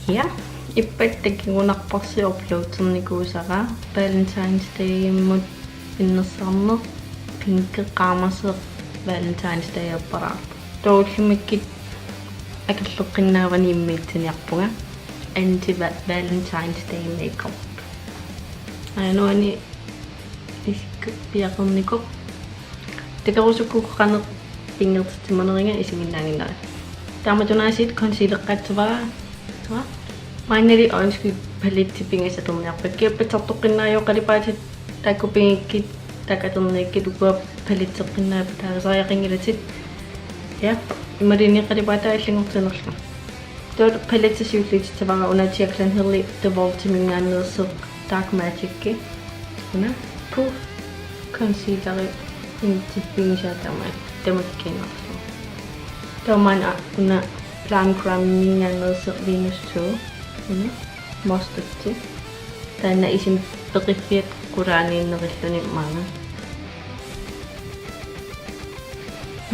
Ja, ippattakigunarparsi uploadernikuusara Valentine's Day mut innersarner pinkeqqaamarseq Valentine's Day appara. Toullumikkit akalluqqinnaavani immiitsiniarpunga anti Valentine's Day makeup. Anuani iskpiaqernikup takarusukkuqqaneq pingertimaneringa isinginnaanginara. Taamatunaasit concealer-qatsavara maineri orange palette pingissaterniarpak kiappatartoqqinnaajooqalipaatit taakkupigikkit takaterniikkit ukua paletteqqinnaapa taasariaqingilatit ja imaliniqqalipaata allingortinerlu toot palettesiulliititavara unatiaklan herli devoltimingaanneerseq dark magic una poof concealer intippigisaatama tamakkiinarlu tomana una Plan Cramingaanneerseq Venus 2 mustard taanna isim peqiffiat quraaniinnerilluni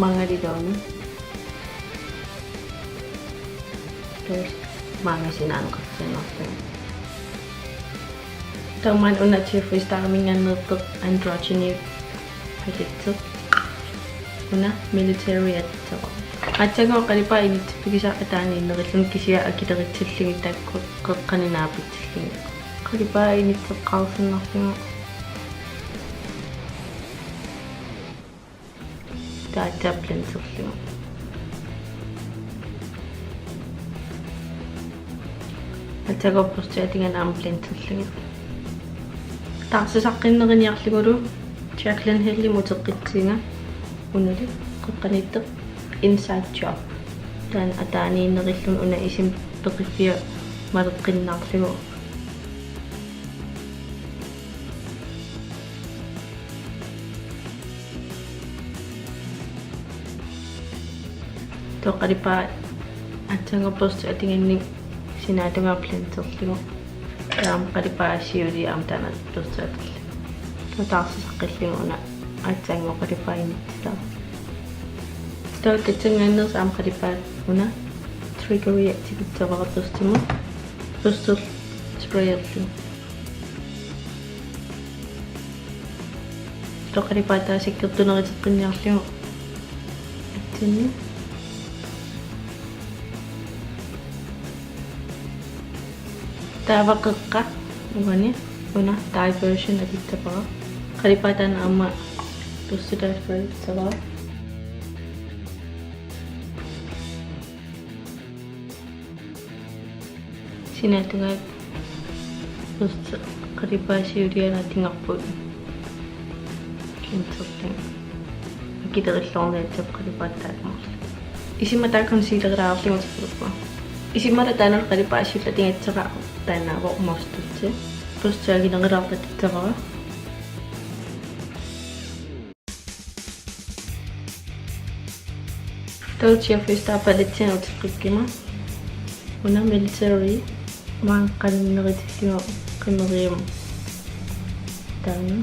mangalidoni tos mangasinaanqarsinerlu taman una Jeffree Starmingaanneerpeq androgyny palette una military attara Atsago qalipa initpigisa ataaniinnerillun kisia akileritsillingi taakku qeqqaninaapitsillingi qalipa initteqqaarsinnarlinga taataplanserlinga atsago postiatingan amplanserlinga taarsisaqqinnerinniarligulu Jacqueline Helli muteqqitsinga unali qeqqanitteq inside job tan ataaniinnerillun una isim peqiffia maleqqinnaarlugu toqalipa atsangapost atinganni sinaatunga planterlugu taam qalipa asiuli amtana tostaatli taarsisaqqillagu una atsangoqalipa inittila Tatsangaaners amqalipaat una trigger reactivitavaraperstimu pustel sprayerlu toqalipaata sikkertuneriteqqinniarlugu atsinni taavaqeqqa ugani una diversion atittapara qalipaataana amma pustelafraitavara Sinatunga post qalipa siuliana tingarput kinterling akiderillorneatap qalipaataaqmarlu isimata concealer-aarlinguterpua isimata taanal qalipa asiulla tingatsera taanaavo umastutsi postaaginerilаарtatittavara Jeffree Star palette utiqqikima una military man qanneritillua qimerium taana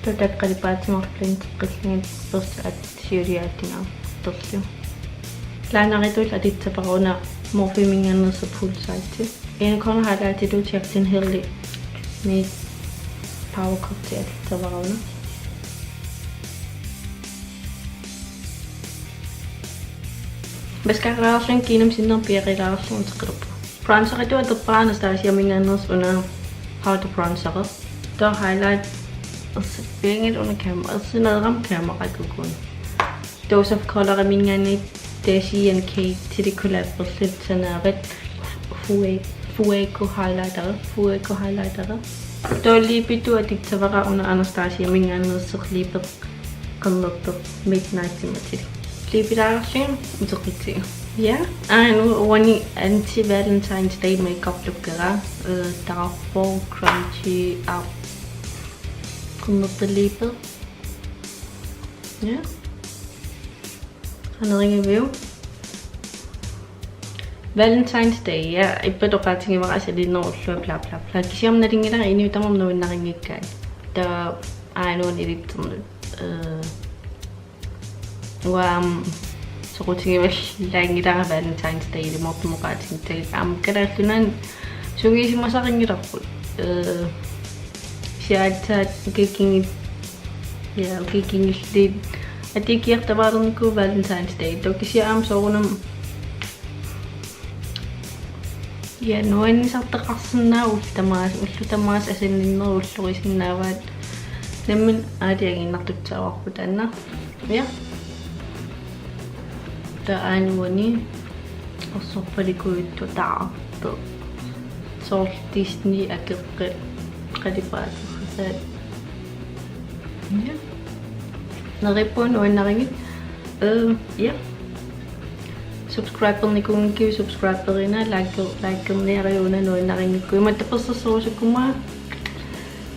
totaqqalipaatimarlun teqqillingit first at siuliaatinga terlu laanaritul atitsaparuna morfimingaannerse full site en corner highlighted Jacqueline Helli med power cocktail atitsaparuna Mascara-arlun kinam sinnerpiaqilаарlun teqiluppu. Bronzer-itu aterpaan Anastasia-mingaanners una how to bronzer. To highlight beingit una camera sinadram camera kukun. Dose of color mingaanit Desi and Kate til det collaborativt sanaret Fuego highlighter. To lipitu atitavara una Anastasia-mingaanners seqlipet qannerpeq midnight simatil. Lipidaarlun uteqitsi ja anu wani anti Valentine's Day makeup lookera tarfor crunchy up qannerpillipet ja aneringiviu Valentine's Day ja ippadoqaatingivara asalinnerullu bla bla bla kisiamnalingilara iniutamam nuinnaringikkai ta anuan ilitternu så rutinge længe der Valentine's Day det må du ret til am kan der sådan så vi må så ringe der jeg gik lidt at det giver der var den god Valentine's Day dog kan sige am så rundt ja nu er så der resten af der meget altså en noget løsning af hvad nemlig er det ikke nok til at på den ja der er en ny og så på det går ut der så Disney er rigtig bra så ja naripon og naringit ja subscribe ni kung give subscribe rin na like ni ayo na no naringit ko matapos sa social kuma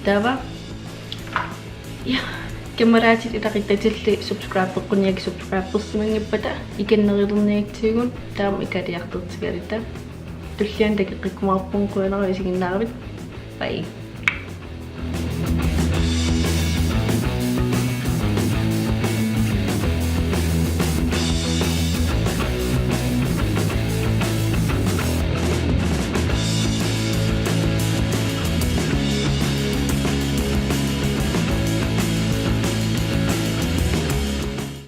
dawa ja kameraati itakita til subscribe ko niya subscribe po sa mga pata ikan narirunay tigun tam ikadiyak to sigarita tulyan dagik kumapong ko na kasi ginawit bye.